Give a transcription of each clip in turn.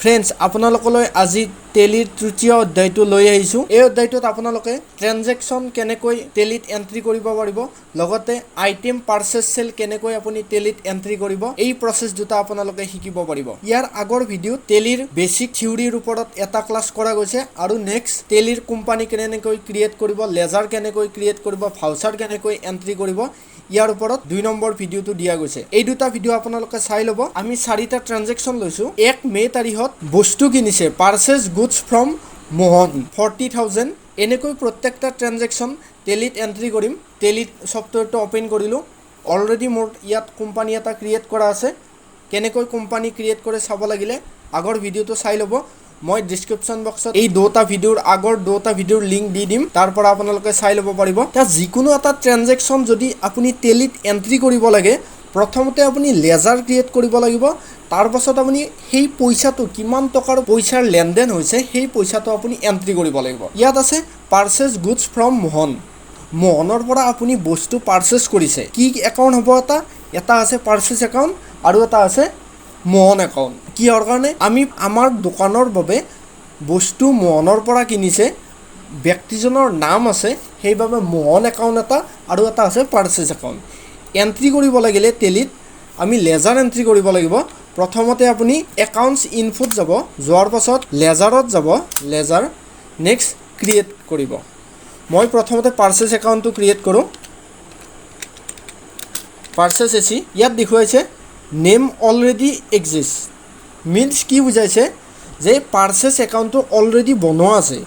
Friends আপোনালোকলৈ আজি টেলিৰ তৃতীয় অধ্যায়টো লৈ আহিছোঁ। এই অধ্যায়টোত আপোনালোকে ট্ৰেনজেকশ্যন কেনেকৈ টেলিত এণ্ট্ৰি কৰিব পাৰিব, লগতে আইটেম পাৰ্চেছ চেল কেনেকৈ আপুনি টেলিত এণ্ট্ৰি কৰিব, এই প্ৰচেছ দুটা আপোনালোকে শিকিব পাৰিব। ইয়াৰ আগৰ ভিডিঅ'ত টেলিৰ বেছিক থিয়ৰিৰ ওপৰত এটা ক্লাছ কৰা গৈছে আৰু নেক্সট টেলিৰ কোম্পানী কেনেকৈ ক্ৰিয়েট কৰিব, লেজাৰ কেনেকৈ ক্ৰিয়েট কৰিব, ভাউচাৰ কেনেকৈ এণ্ট্ৰি কৰিব, ইয়াৰ ওপৰত 2 নম্বৰ ভিডিঅ'টো দিয়া গৈছে। এই দুটা ভিডিঅ' আপোনালোকে চাই ল'ব। আমি 4টা ট্ৰানজেকশ্যন লৈছোঁ। 1 মে তাৰিখত বস্তু কিনিছে, পাৰ্চেছ গুডছ ফ্ৰম মোহন 40,000। এনেকৈ প্ৰত্যেকটা ট্ৰানজেকশ্যন টেলিত এণ্ট্ৰি কৰিম। টেলিত ছফ্টৱেৰটো অ'পেন কৰিলোঁ। অলৰেডি মোৰ ইয়াত কোম্পানী এটা ক্ৰিয়েট কৰা আছে। কেনেকৈ কোম্পানী ক্ৰিয়েট কৰে চাব লাগিলে আগৰ ভিডিঅ'টো চাই ল'ব। মই ডিছক্ৰিপশ্যন বক্সত এই আগৰ দুটা ভিডিঅ'ৰ লিংক দি দিম, তাৰ পৰা আপোনালোকে চাই ল'ব পাৰিব। এতিয়া যিকোনো এটা ট্ৰানজেকশ্যন যদি আপুনি টেলিত এণ্ট্ৰি কৰিব লাগে, প্ৰথমতে আপুনি লেজাৰ ক্ৰিয়েট কৰিব লাগিব। তাৰপাছত আপুনি সেই পইচাটো কিমান টকাৰ পইচাৰ লেনদেন হৈছে সেই পইচাটো আপুনি এণ্ট্ৰি কৰিব লাগিব। ইয়াত আছে পাৰ্চেছ গুডছ ফ্ৰম মোহন। মোহনৰ পৰা আপুনি বস্তু পাৰ্চেছ কৰিছে। কি একাউণ্ট হ'ব? এটা আছে পাৰ্চেছ একাউণ্ট আৰু এটা আছে মোহন একাউণ্ট। কিহৰ কাৰণে? আমি আমাৰ দোকানৰ বাবে বস্তু মোহনৰ পৰা কিনিছে, ব্যক্তিজনৰ নাম আছে, সেইবাবে মোহন একাউণ্ট এটা আৰু এটা আছে পাৰ্চেছ একাউণ্ট। এণ্ট্ৰি কৰিব লাগিলে টেলিত আমি লেজাৰ এণ্ট্ৰি কৰিব লাগিব। প্ৰথমতে আপুনি একাউণ্টছ ইনফোত যাব, যোৱাৰ পাছত লেজাৰত যাব, লেজাৰ নেক্সট ক্ৰিয়েট কৰিব। মই প্ৰথমতে পাৰ্চেছ একাউণ্টটো ক্ৰিয়েট কৰোঁ। পাৰ্চেছ এচি ইয়াত দেখুৱাইছে নেম অলৰেডি এক্সিষ্ট। মিনছ কি বুজাইছে যে পাৰ্চেছ একাউণ্টটো অলৰেডি বনোৱা আছে।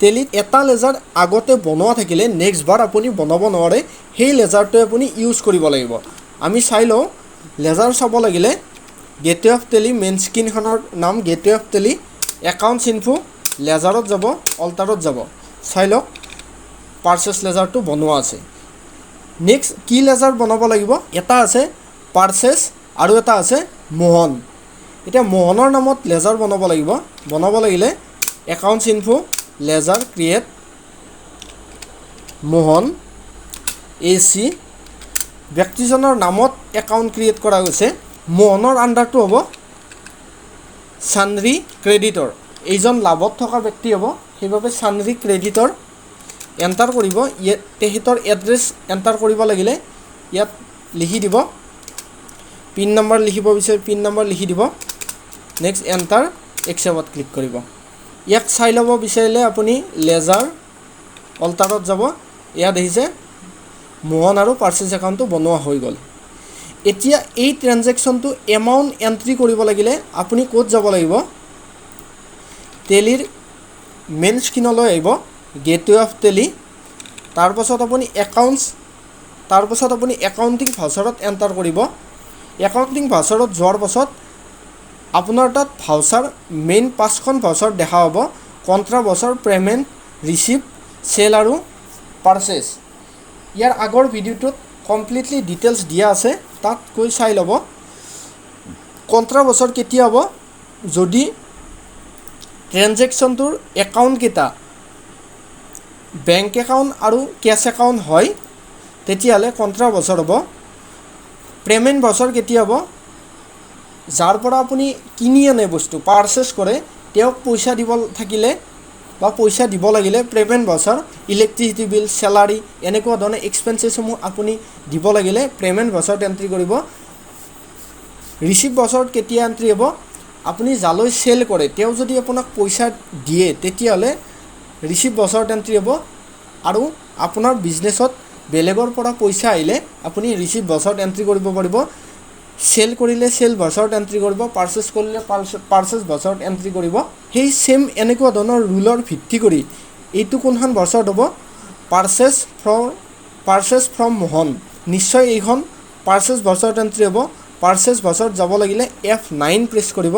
টেলিত এটা লেজাৰ আগতে বনোৱা থাকিলে নেক্সট বাৰ আপুনি বনাব নোৱাৰে। সেই লেজাৰটোৱে আপুনি ইউজ কৰিব লাগিব। আমি চাই লওঁ। লেজাৰ চাব লাগিলে গেটৱে অফ টেলি, মেইন স্ক্ৰীনখনৰ নাম gateway of Tally, accounts info, লেজাৰত যাব, অল্টাৰত যাব, চাই লওক পাৰ্চেছ লেজাৰটো বনোৱা আছে। নেক্সট কি লেজাৰ বনাব লাগিব? এটা আছে পাৰ্চেছ আৰু এটা আছে মোহন। এতিয়া মোহনৰ নামত লেজাৰ বনাব লাগিব। বনাব লাগিলে accounts info, ledger create Mohan AC। ব্যক্তিজনৰ নামত একাউণ্ট ক্ৰিয়েট কৰা গৈছে। মোহনৰ আণ্ডাৰটো হ'ব চানৰি ক্ৰেডিটৰ। এইজন লাভত থকা ব্যক্তি হ'ব, সেইবাবে চানৰি ক্ৰেডিটৰ এণ্টাৰ কৰিব। তেখেতৰ এড্ৰেছ এণ্টাৰ কৰিব লাগিলে ইয়াত লিখি দিব। পিন নম্বৰ লিখিব বিচাৰে, পিন নম্বৰ লিখি দিব। নেক্সট এণ্টাৰ, একচেপ্টত ক্লিক কৰিব। ইয়াক চাই ল'ব বিচাৰিলে আপুনি লেজাৰ অল্টাৰত যাব। ইয়াত দেখিছে মোহন আৰু পাৰ্চেছ একাউণ্টটো বনোৱা হৈ গ'ল। এতিয়া এই ট্ৰেনজেকশ্যনটো এমাউণ্ট এণ্ট্ৰি কৰিব লাগিলে আপুনি ক'ত যাব লাগিব? টেলিৰ মেইন স্ক্ৰীনলৈ আহিব, গেটৱে অফ টেলি, তাৰপাছত আপুনি একাউণ্টিং ভাউচাৰত এণ্টাৰ কৰিব। একাউণ্টিং ভাউচাৰত যোৱাৰ পাছত আপোনাৰ তাত ভাউচাৰ মেইন 5খন ভাউচাৰ দেখা হ'ব। কণ্ট্ৰা ভাউচাৰ, পে'মেণ্ট, ৰিচিপ্ট, চেল আৰু পাৰ্চেছ। ইয়াৰ আগৰ ভিডিঅ'টোত কমপ্লিটলি ডিটেইলছ দিয়া আছে, তাত গৈ চাই ল'ব। কণ্ট্ৰা ভাউচাৰ কেতিয়া হ'ব? যদি ট্ৰেনজেকশ্যনটোৰ একাউণ্টকেইটা বেংক একাউণ্ট আৰু কেছ একাউণ্ট হয় তেতিয়াহ'লে কণ্ট্ৰা ভাউচাৰ হ'ব। পে'মেণ্ট ভাউচাৰ কেতিয়া হ'ব? যাৰ পৰা আপুনি কিনি আনে বস্তু, পাৰ্চেছ কৰে, তেওঁক পইচা দিব থাকিলে বা পইচা দিব লাগিলে payment voucher. Electricity bill, salary এনেকুৱা ধৰণৰ এক্সপেঞ্চেছসমূহ আপুনি দিব লাগিলে পে'মেণ্ট ভাউচাৰত এণ্ট্ৰি কৰিব। ৰিচিপ্ট ভাউচাৰত কেতিয়া এণ্ট্ৰি হ'ব? আপুনি যালৈ চেল কৰে তেওঁ যদি আপোনাক পইচা দিয়ে তেতিয়াহ'লে ৰিচিপ্ট ভাউচাৰত এণ্ট্ৰি হ'ব। আৰু আপোনাৰ বিজনেছত বেলেগৰ পৰা পইচা আহিলে আপুনি ৰিচিপ্ট ভাউচাৰত এণ্ট্ৰি কৰিব পাৰিব। চেল কৰিলে চেল ভাউচাৰত এণ্ট্ৰি কৰিব, পাৰ্চেছ কৰিলে পাৰ্চেছ ভাউচাৰত এণ্ট্ৰি কৰিব। সেই চেম এনেকুৱা ধৰণৰ ৰুলৰ ভিত্তি কৰি এইটো কোনখন ভাউচাৰত হ'ব? Purchase from Mohan. নিশ্চয় এইখন পাৰ্চেছ ভাউচাৰত এণ্ট্ৰি হ'ব। পাৰ্চেছ ভাউচাৰত যাব লাগিলে F9 প্ৰেছ কৰিব।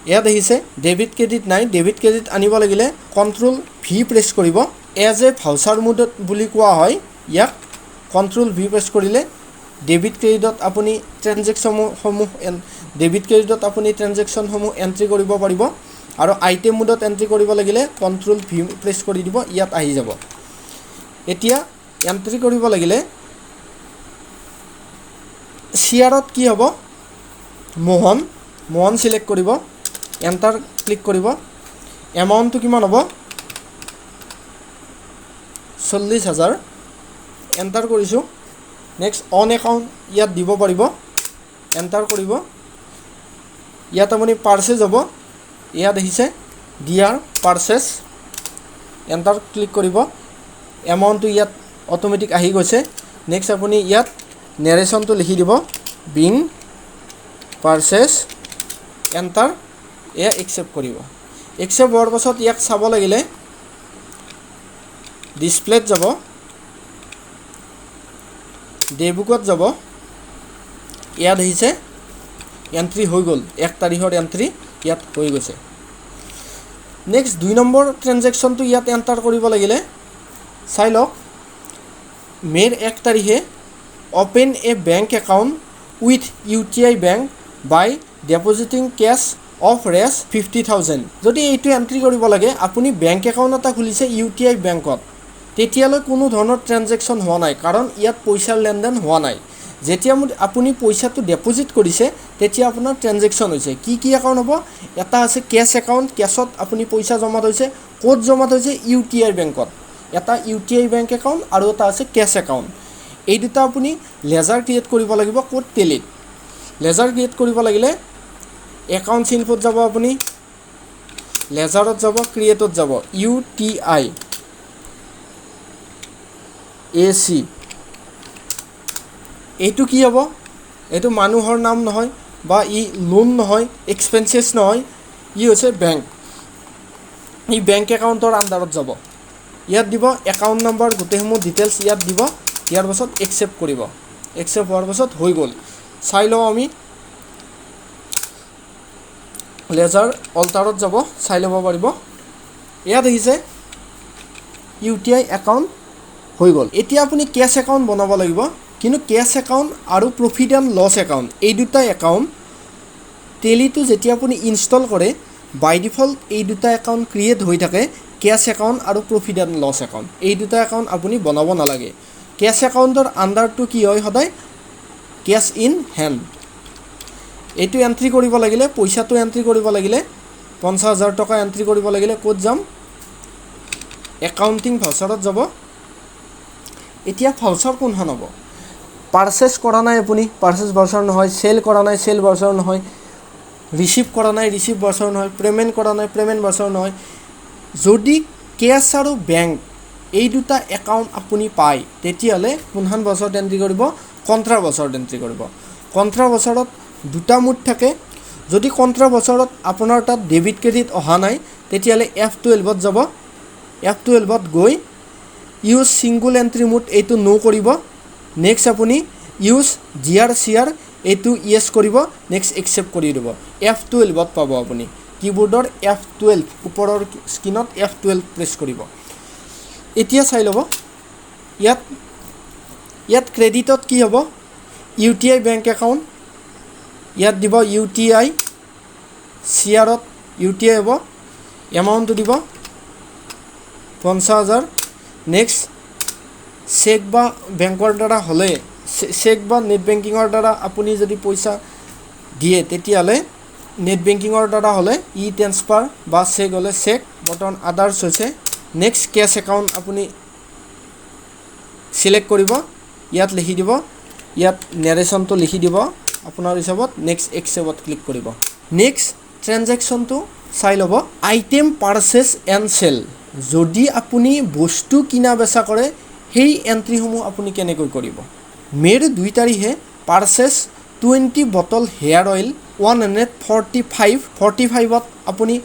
ইয়াত দেখিছে ডেবিট ক্ৰেডিট নাই, ডেবিট ক্ৰেডিট আনিব লাগিলে Ctrl+V প্ৰেছ কৰিব। এজ এ ভাউচাৰ মোডত বুলি কোৱা হয় ইয়াক। Ctrl+V প্ৰেছ কৰিলে ডেবিট ক্ৰেডিটত আপুনি ট্ৰেনজেকশ্যনসমূহ এণ্ট্ৰি কৰিব পাৰিব। আৰু আইটেম মোডত এণ্ট্ৰি কৰিব লাগিলে Ctrl+V প্ৰেছ কৰি দিব, ইয়াত আহি যাব। এতিয়া এণ্ট্ৰি কৰিব লাগিলে শ্বেয়াৰত কি হ'ব? মোহন মন সিলেক্ট কৰিব, এণ্টাৰ ক্লিক কৰিব। এমাউণ্টটো কিমান হ'ব? 40,000 এণ্টাৰ কৰিছোঁ। নেক্সট অন একাউণ্ট ইয়াত দিব পাৰিব, এণ্টাৰ কৰিব। ইয়াত আপুনি পাৰ্চেজ হ'ব, ইয়াত দেখিছে ডিয়াৰ পাৰ্চেজ, এণ্টাৰ ক্লিক কৰিব। এমাউণ্টটো ইয়াত অট'মেটিক আহি গৈছে। নেক্সট আপুনি ইয়াত নেৰেশ্যনটো লিখি দিব, বিং পাৰ্চেজ, এণ্টাৰ, এয়া একচেপ্ট কৰিব। একচেপ্ট হোৱাৰ পাছত ইয়াক চাব লাগিলে ডিছপ্লেত যাব, ডেবুকত যাব, ইয়াত আহিছে এণ্ট্ৰি হৈ গ'ল, 1 তাৰিখৰ এণ্ট্ৰি ইয়াত হৈ গৈছে। নেক্সট 2 নম্বৰ ট্ৰেনজেকশ্যনটো ইয়াত এণ্টাৰ কৰিব লাগিলে চাই লওক, মে'ৰ 1 তাৰিখে open a bank account with UTI bank by depositing cash of ৰেছ 50,000। যদি এইটো এণ্ট্ৰি কৰিব লাগে, আপুনি বেংক একাউণ্ট এটা খুলিছে UTI বেংকত, তেতিয়ালৈ কোনো ধৰণৰ ট্ৰেনজেকশ্যন হোৱা নাই, কাৰণ ইয়াত পইচাৰ লেনদেন হোৱা নাই। যেতিয়া আপুনি পইচাটো ডেপজিট কৰিছে তেতিয়া আপোনাৰ ট্ৰেনজেকশ্যন হৈছে। কি কি একাউণ্ট হ'ব? এটা আছে কেছ একাউণ্ট, কেছত আপুনি পইচা জমা থৈছে। ক'ত জমা থৈছে? UTI বেংকত। এটা UTI বেংক একাউণ্ট আৰু এটা আছে কেছ একাউণ্ট। এই দুটা আপুনি লেজাৰ ক্ৰিয়েট কৰিব লাগিব ক'ত? টেলিত। লেজাৰ ক্ৰিয়েট কৰিব লাগিলে একাউণ্ট ইনফোত যাব, আপুনি লেজাৰত যাব, ক্ৰিয়েটত যাব, UTI AC। এইটো কি হ'ব? এইটো মানুহৰ নাম নহয় বা ই লোন নহয়, এক্সপেন্সেছ নহয়, ই হৈছে বেংক। ই বেংক একাউণ্টৰ আণ্ডাৰত যাব। ইয়াত দিব একাউণ্ট নম্বৰ, গোটেইসমূহ ডিটেইলছ ইয়াত দিব। ইয়াৰ পাছত একচেপ্ট কৰিব। একচেপ্ট হোৱাৰ পাছত হৈ গ'ল। চাই লওঁ আমি, লেজাৰ অল্টাৰত যাব, চাই ল'ব পাৰিব। ইয়াত দেখিছে UTI একাউণ্ট হৈ গ'ল। এতিয়া আপুনি কেছ একাউণ্ট বনাব লাগিব, কিন্তু কেছ একাউণ্ট আৰু প্ৰফিট এণ্ড লছ একাউণ্ট এই দুটা একাউণ্ট টেলিটো যেতিয়া আপুনি ইনষ্টল কৰে, বাই ডিফল্ট এই দুটা একাউণ্ট ক্ৰিয়েট হৈ থাকে, কেছ একাউণ্ট আৰু প্ৰফিট এণ্ড লছ একাউণ্ট। এই দুটা একাউণ্ট আপুনি বনাব নালাগে। কেছ একাউণ্টৰ আণ্ডাৰটো কি হয়? সদায় কেছ ইন হেণ্ড। এইটো এণ্ট্ৰি কৰিব লাগিলে, পইচাটো এণ্ট্ৰি কৰিব লাগিলে, 50,000 টকা এণ্ট্ৰি কৰিব লাগিলে ক'ত যাম? একাউণ্টিং ভাউচাৰত যাব। এতিয়া ভাউচাৰ কোনখন হ'ব? পাৰ্চেছ কৰা নাই আপুনি, পাৰ্চেছ ভাউচাৰ নহয়। চেল কৰা নাই, চেল ভাউচাৰ নহয়। ৰিচিভ কৰা নাই, ৰিচিভ ভাউচাৰ নহয়। পে'মেণ্ট কৰা নাই, পে'মেণ্ট ভাউচাৰ নহয়। যদি কেছ আৰু বেংক এই দুটা একাউণ্ট আপুনি পায়, তেতিয়াহ'লে কোনখন ভাউচাৰত এণ্ট্ৰি কৰিব? কণ্ট্ৰা ভাউচাৰত এণ্ট্ৰি কৰিব। কণ্ট্ৰা ভাউচাৰত দুটা মুড থাকে। যদি কণ্ট্ৰা ভাউচাৰত আপোনাৰ তাত ডেবিট ক্ৰেডিট অহা নাই, তেতিয়াহ'লে F12ত যাব। F12ত গৈ ইউজ ছিংগুল এণ্ট্ৰি মুড এইটো ন' কৰিব। নেক্সট আপুনি ইউজ GRCR এইটো য়েছ কৰিব। নেক্সট একচেপ্ট কৰি দিব। F12ত পাব আপুনি কীবোৰ্ডৰ F12, ওপৰৰ স্ক্ৰীনত F12 প্ৰেছ কৰিব। এতিয়া চাই ল'ব, ইয়াত ক্ৰেডিটত কি হ'ব? UTI বেংক একাউণ্ট, ইয়াত দিব UTI, CRত UTI হ'ব, এমাউণ্টটো দিব 50,000। নেক্সট চেক বা বেংকৰ দ্বাৰা হ'লে, চেক বা নেট বেংকিঙৰ দ্বাৰা আপুনি যদি পইচা দিয়ে, তেতিয়াহ'লে নেট বেংকিঙৰ দ্বাৰা হ'লে ই ট্ৰেন্সফাৰ বা চেক হ'লে চেক, বৰ্তমান আদাৰ্ছ হৈছে। নেক্সট কেছ একাউণ্ট আপুনি চিলেক্ট কৰিব, ইয়াত লিখি দিব, ইয়াত নেৰেশ্যনটো লিখি দিব আপোনাৰ হিচাপত। নেক্সট একচেপ্টত ক্লিক কৰিব। নেক্সট ট্ৰেনজেকশ্যনটো চাই ল'ব, আইটেম পাৰ্চেছ এণ্ড চেল। যদি আপুনি বস্তু কিনা বেচা কৰে, সেই এণ্ট্ৰিসমূহ আপুনি কেনেকৈ কৰিব? মে'ৰ 2 তাৰিখে পাৰ্চেছ 20 বটল হেয়াৰ অইল 145ত আপুনি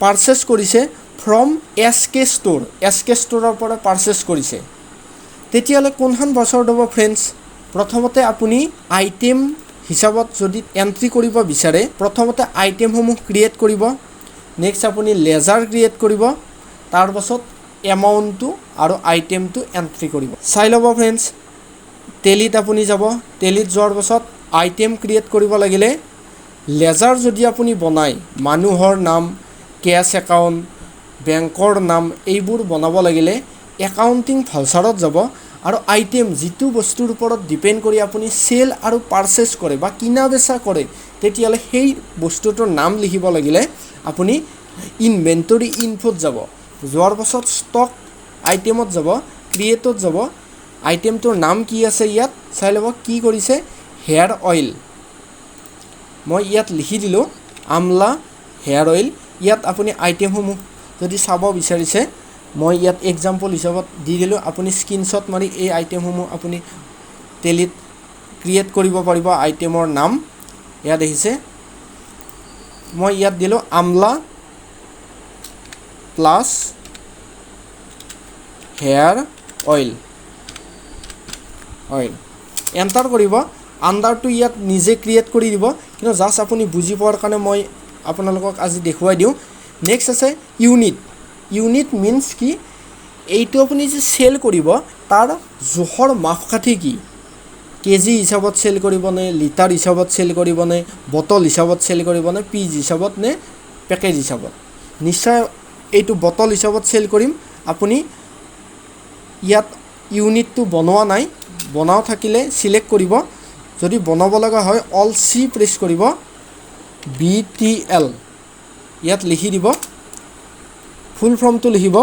পাৰ্চেছ কৰিছে ফ্ৰম SK ষ্ট'ৰ। SK ষ্ট'ৰৰ পৰা পাৰ্চেছ কৰিছে। তেতিয়াহ'লে কোনখন ভাউচাৰ দিব ফ্ৰেণ্ডছ? প্ৰথমতে আপুনি আইটেম হিচাপত যদি এণ্ট্ৰি কৰিব বিচাৰে, প্ৰথমতে আইটেমসমূহ ক্ৰিয়েট কৰিব। নেক্সট আপুনি লেজাৰ ক্ৰিয়েট কৰিব। তাৰপাছত এমাউণ্টটো আৰু আইটেমটো এণ্ট্ৰি কৰিব। চাই ল'ব ফ্ৰেণ্ডছ, টেলিত আপুনি যাব। টেলিত যোৱাৰ পাছত আইটেম ক্ৰিয়েট কৰিব লাগিলে লেজাৰ যদি আপুনি বনায়, মানুহৰ নাম, কেছ একাউণ্ট, বেংকৰ নাম এইবোৰ বনাব লাগিলে একাউণ্টিং ভাউচাৰত যাব। আৰু আইটেম যিটো বস্তুৰ ওপৰত ডিপেণ্ড কৰি আপুনি চেল আৰু পাৰ্চেছ কৰে বা কিনা বেচা কৰে, তেতিয়াহ'লে সেই বস্তুটোৰ নাম লিখিব লাগিলে আপুনি ইনভেণ্টৰী ইনফোত যাব, যোৱাৰ পাছত ষ্টক আইটেমত যাব, ক্ৰিয়েটত যাব, আইটেমটোৰ নাম কি আছে ইয়াত চাই ল'ব, কি কৰিছে হেয়াৰ অইল, মই ইয়াত লিখি দিলোঁ আমলা হেয়াৰ অইল। ইয়াত আপুনি আইটেমসমূহ যদি চাব বিচাৰিছে মই ইয়াত এক্সাম্পল হিচাপত দি দিলোঁ, আপুনি স্ক্ৰীনশ্বট মাৰি এই আইটেমসমূহ আপুনি টেলিত ক্ৰিয়েট কৰিব পাৰিব। আইটেমৰ নাম ইয়াত দেখিছে, মই ইয়াত দিলোঁ আমলা প্লাছ হেয়াৰ অইল, এণ্টাৰ কৰিব। আণ্ডাৰটো ইয়াত নিজে ক্ৰিয়েট কৰি দিব, কিন্তু জাষ্ট আপুনি বুজি পোৱাৰ কাৰণে মই আপোনালোকক আজি দেখুৱাই দিওঁ। নেক্সট আছে ইউনিট। ইউনিট মিনছ কি, এইটো আপুনি যে চেল কৰিব তাৰ জোখৰ মাপকাঠি কি, কেজি হিচাপত চেল কৰিবনে, লিটাৰ হিচাপত চেল কৰিবনে, বটল হিচাপত চেল কৰিবনে, পিচ হিচাপত নে পেকেজ হিচাপত। নিশ্চয় এইটো বটল হিচাপত চেল কৰিম। আপুনি ইয়াত ইউনিটটো বনোৱা নাই, বনাও থাকিলে চিলেক্ট কৰিব, যদি বনাব লগা হয় অল চি প্ৰেছ কৰিব, BTL ইয়াত লিখি দিব, ফুল ফৰ্মটো লিখিব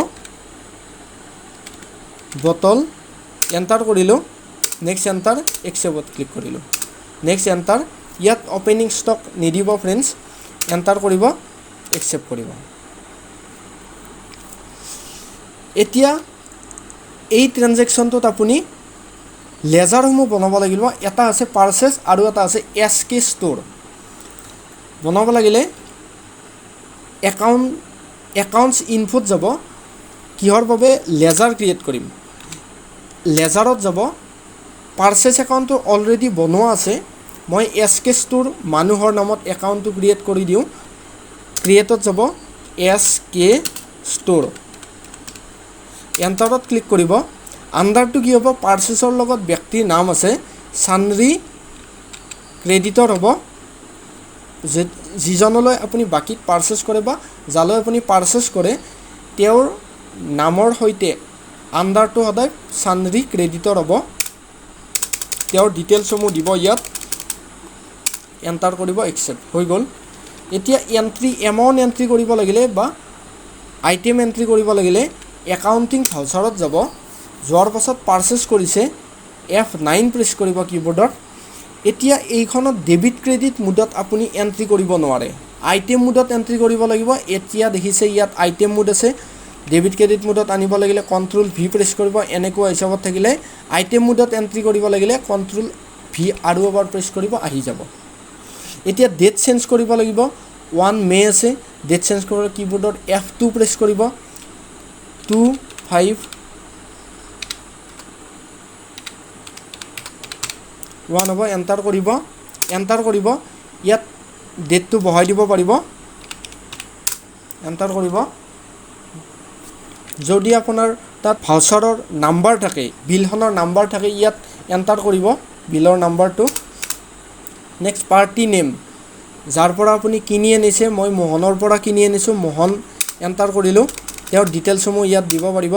বটল, এণ্টাৰ কৰিলোঁ, নেক্সট এণ্টাৰ, একচেপ্টত ক্লিক কৰিলোঁ, নেক্সট এণ্টাৰ। ইয়াত অপেনিং ষ্টক নিদিব ফ্ৰেণ্ডছ, এণ্টাৰ কৰিব, একচেপ্ট কৰিব। এতিয়া এই ট্ৰেনজেকশ্যনটোত আপুনি লেজাৰসমূহ বনাব লাগিব। এটা আছে পাৰ্চেছ আৰু এটা আছে SK ষ্ট'ৰ। বনাব লাগিলে একাউণ্টছ ইনফোত যাব, কিহৰ বাবে লেজাৰ ক্ৰিয়েট কৰিম, লেজাৰত যাব। পাৰ্চেছ একাউণ্টটো অলৰেডি বনোৱা আছে, মই SK ষ্ট'ৰ মানুহৰ নামত একাউণ্টটো ক্ৰিয়েট কৰি দিওঁ, ক্ৰিয়েটত যাব, SK ষ্ট'ৰ, এণ্টাৰত ক্লিক কৰিব। আণ্ডাৰটো কি হ'ব, পাৰ্চেছৰ লগত ব্যক্তিৰ নাম আছে, চানৰি ক্ৰেডিটৰ হ'ব, যিজনলৈ আপুনি বাকীত পাৰ্চেছ কৰে বা যালৈ আপুনি পাৰ্চেছ কৰে তেওঁৰ নামৰ সৈতে আণ্ডাৰটো সদায় চানৰি ক্ৰেডিটৰ হ'ব, তেওঁৰ ডিটেইলছসমূহ দিব ইয়াত, এণ্টাৰ কৰিব, একচেপ্ট, হৈ গ'ল। এতিয়া এণ্ট্ৰি, এমাউণ্ট এণ্ট্ৰি কৰিব লাগিলে বা আইটেম এণ্ট্ৰি কৰিব লাগিলে একাউণ্টিং ভাউচাৰত যাব, যোৱাৰ পাছত পাৰ্চেছ কৰিছে, F9 প্ৰেছ কৰিব কিবৰ্ডত। এতিয়া এইখনত ডেবিট ক্ৰেডিট মুডত আপুনি এণ্ট্ৰি কৰিব নোৱাৰে, আইটেম মুডত এণ্ট্ৰি কৰিব লাগিব। এতিয়া দেখিছে ইয়াত আইটেম মুড আছে, ডেবিট ক্ৰেডিট মুডত আনিব লাগিলে Ctrl+V প্ৰেছ কৰিব, এনেকুৱা হিচাপত থাকিলে। আইটেম মুডত এণ্ট্ৰি কৰিব লাগিলে Ctrl+V আৰু এবাৰ প্ৰেছ কৰিব, আহি যাব। এতিয়া ডেট চেঞ্জ কৰিব লাগিব, 1 মে আছে, ডেট চেঞ্জ কৰিব কিবৰ্ডত F2 প্ৰেছ কৰিব, 25/1 হ'ব, এণ্টাৰ কৰিব, ইয়াত ডেটটো বহাই দিব পাৰিব, এণ্টাৰ কৰিব। যদি আপোনাৰ তাত ভাউচাৰৰ নাম্বাৰ থাকে, বিলখনৰ নাম্বাৰ থাকে, ইয়াত এণ্টাৰ কৰিব বিলৰ নাম্বাৰটো। নেক্সট পাৰ্টি নেম, যাৰ পৰা আপুনি কিনি আনিছে, মই মোহনৰ পৰা কিনি আনিছোঁ, মোহন, এণ্টাৰ কৰিলোঁ, তেওঁৰ ডিটেইলছসমূহ ইয়াত দিব পাৰিব।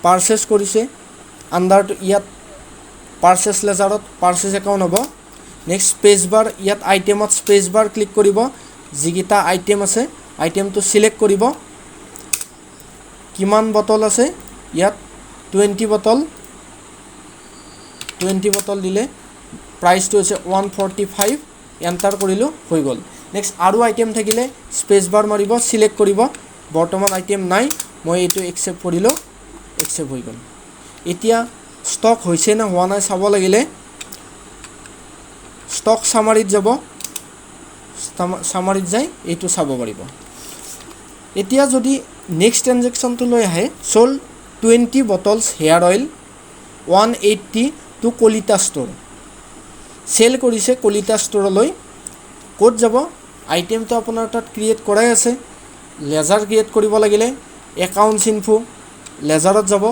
পাৰ্চেছ কৰিছে, আণ্ডাৰটো ইয়াত পাৰ্চেছ লেজাৰত পাৰ্চেছ একাউণ্ট হ'ব। নেক্সট স্পেচ বাৰ, ইয়াত আইটেমত স্পেচ বাৰ ক্লিক কৰিব, যিকেইটা আইটেম আছে আইটেমটো চিলেক্ট কৰিব, কিমান বটল আছে ইয়াত 20 বটল দিলে প্ৰাইচটো হৈছে 145, এণ্টাৰ কৰিলোঁ, হৈ গ'ল। নেক্সট আৰু আইটেম থাকিলে স্পেচ বাৰ মাৰিব, চিলেক্ট কৰিব, বৰ্তমান আইটেম নাই, মই এইটো একচেপ্ট কৰিলোঁ, একচেপ্ট হৈ গ'ল। এতিয়া ষ্টক হৈছে নে হোৱা নাই চাব লাগিলে ষ্টক চামাৰিত যাব, চামাৰিত যাই এইটো চাব পাৰিব। এতিয়া যদি নেক্সট ট্ৰেনজেকশ্যনটো লৈ আহে, sold 20 bottles hair oil 180 to Kalita store, sell কৰিছে কলিতা ষ্ট'ৰলৈ। ক'ত যাব, আইটেমটো আপোনাৰ তাত ক্ৰিয়েট কৰাই আছে, লেজাৰ ক্ৰিয়েট কৰিব লাগিলে একাউণ্টছ ইনফো, লেজাৰত যাব,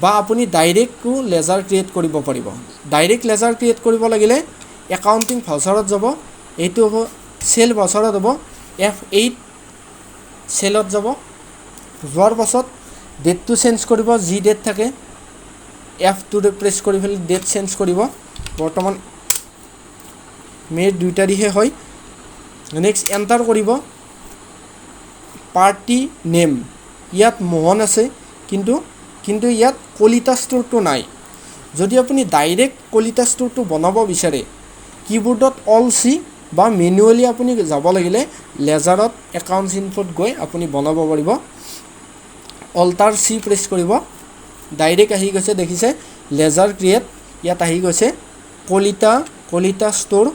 বা আপুনি ডাইৰেক্টও লেজাৰ ক্ৰিয়েট কৰিব পাৰিব। ডাইৰেক্ট লেজাৰ ক্ৰিয়েট কৰিব লাগিলে একাউণ্টিং ভাউচাৰত যাব, এইটো হ'ব চেল ভাউচাৰত হ'ব, F8 চেলত যাব, যোৱাৰ পাছত ডেটটো চেঞ্জ কৰিব, যি ডেট থাকে F2 প্ৰেছ কৰি পেলাই ডেট চেঞ্জ কৰিব, বৰ্তমান মে'ৰ 2 তাৰিখে হয়। নেক্সট এণ্টাৰ কৰিব পাৰ্টি নেম, ইয়াত মোহন আছে কিন্তু ইয়াত কলিতা ষ্ট'ৰটো নাই। যদি আপুনি ডাইৰেক্ট কলিতা ষ্ট'ৰটো বনাব বিচাৰে কীবোৰ্ডত অল চি বা মেনুৱেলি আপুনি যাব লাগিলে লেজাৰত একাউণ্টছ ইনফোত গৈ আপুনি বনাব পাৰিব। অল্টাৰ চি প্ৰেছ কৰিব, ডাইৰেক্ট আহি গৈছে দেখিছে লেজাৰ ক্ৰিয়েট, ইয়াত আহি গৈছে কলিতা ষ্ট'ৰ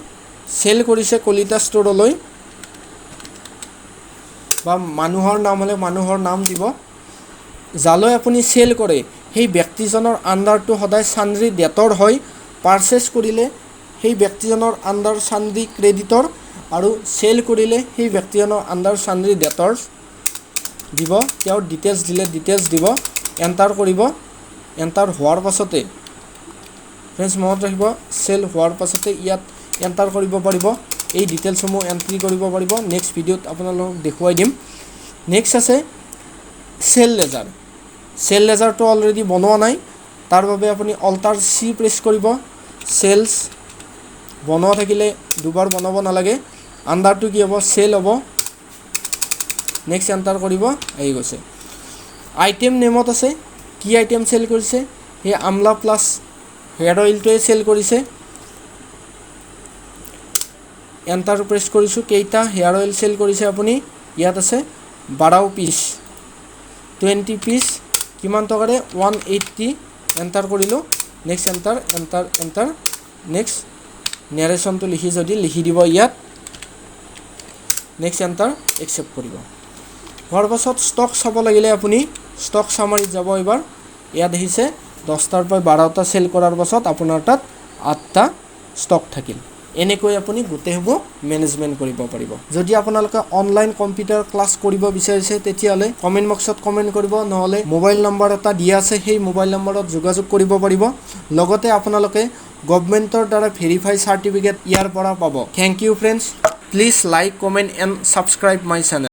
চেল কৰিছে কলিতা ষ্ট'ৰলৈ, বা মানুহৰ নাম হ'লে মানুহৰ নাম দিব। যালৈ আপুনি চেল কৰে সেই ব্যক্তিজনৰ আণ্ডাৰটো সদায় চান্দ্ৰী ডেটৰ হয়। পাৰচেছ কৰিলে সেই ব্যক্তিজনৰ আণ্ডাৰ চান্দ্ৰী ক্ৰেডিটৰ আৰু চেল কৰিলে সেই ব্যক্তিজনৰ আণ্ডাৰ চান্দ্ৰী ডেটৰ দিব। তেওঁৰ ডিটেইলছ দিলে ডিটেইলছ দিব, এণ্টাৰ কৰিব। এণ্টাৰ হোৱাৰ পাছতে ফ্ৰেণ্ডছ মনত ৰাখিব চেল হোৱাৰ পাছতে ইয়াত এণ্টাৰ কৰিব পাৰিব, এই ডিটেইলছসমূহ এণ্ট্ৰি কৰিব পাৰিব। নেক্সট ভিডিঅ'ত আপোনালোকক দেখুৱাই দিম। নেক্সট আছে চেল লেজাৰটো অলৰেডি বনোৱা নাই, তাৰ বাবে আপুনি অল্টাৰ চি প্ৰেছ কৰিব। চেলছ বনোৱা থাকিলে দুবাৰ বনাব নালাগে, আণ্ডাৰটো কি হ'ব চেল হ'ব। নেক্সট এণ্টাৰ কৰিব, আহি গৈছে। আইটেম নেমত আছে কি আইটেম চেল কৰিছে, সেই আমলা প্লাছ হেয়াৰ অইলটোৱে চেল কৰিছে। এণ্টাৰ প্ৰেছ কৰিছোঁ, কেইটা হেয়াৰ অইল চেল কৰিছে আপুনি, ইয়াত আছে 12 পিচ, 20 পিচ, কিমান টকাৰে 180, এণ্টাৰ কৰিলোঁ। নেক্সট এণ্টাৰ নেক্সট নেৰেশ্যনটো লিখি দিব ইয়াত। নেক্সট এণ্টাৰ একচেপ্ট কৰিব। হোৱাৰ পাছত ষ্টক চাব লাগিলে আপুনি ষ্টক চামাৰিত যাব। এবাৰ ইয়াত দেখিছে 10টাৰ পৰা 12টা চেল কৰাৰ পাছত আপোনাৰ তাত 8টা ষ্টক থাকিল। এনেকৈ আপুনি গোটেইসমূহ মেনেজমেণ্ট কৰিব পাৰিব। যদি আপোনালোকে অনলাইন কম্পিউটাৰ ক্লাছ কৰিব বিচাৰিছে তেতিয়াহ'লে কমেণ্ট বক্সত কমেণ্ট কৰিব, নহ'লে মোবাইল নম্বৰ এটা দিয়া আছে সেই মোবাইল নম্বৰত যোগাযোগ কৰিব পাৰিব। লগতে আপোনালোকে গভৰ্ণমেণ্টৰ দ্বাৰা ভেৰিফাই চাৰ্টিফিকেট ইয়াৰ পৰা পাব। Thank you friends, please like comment and subscribe my channel.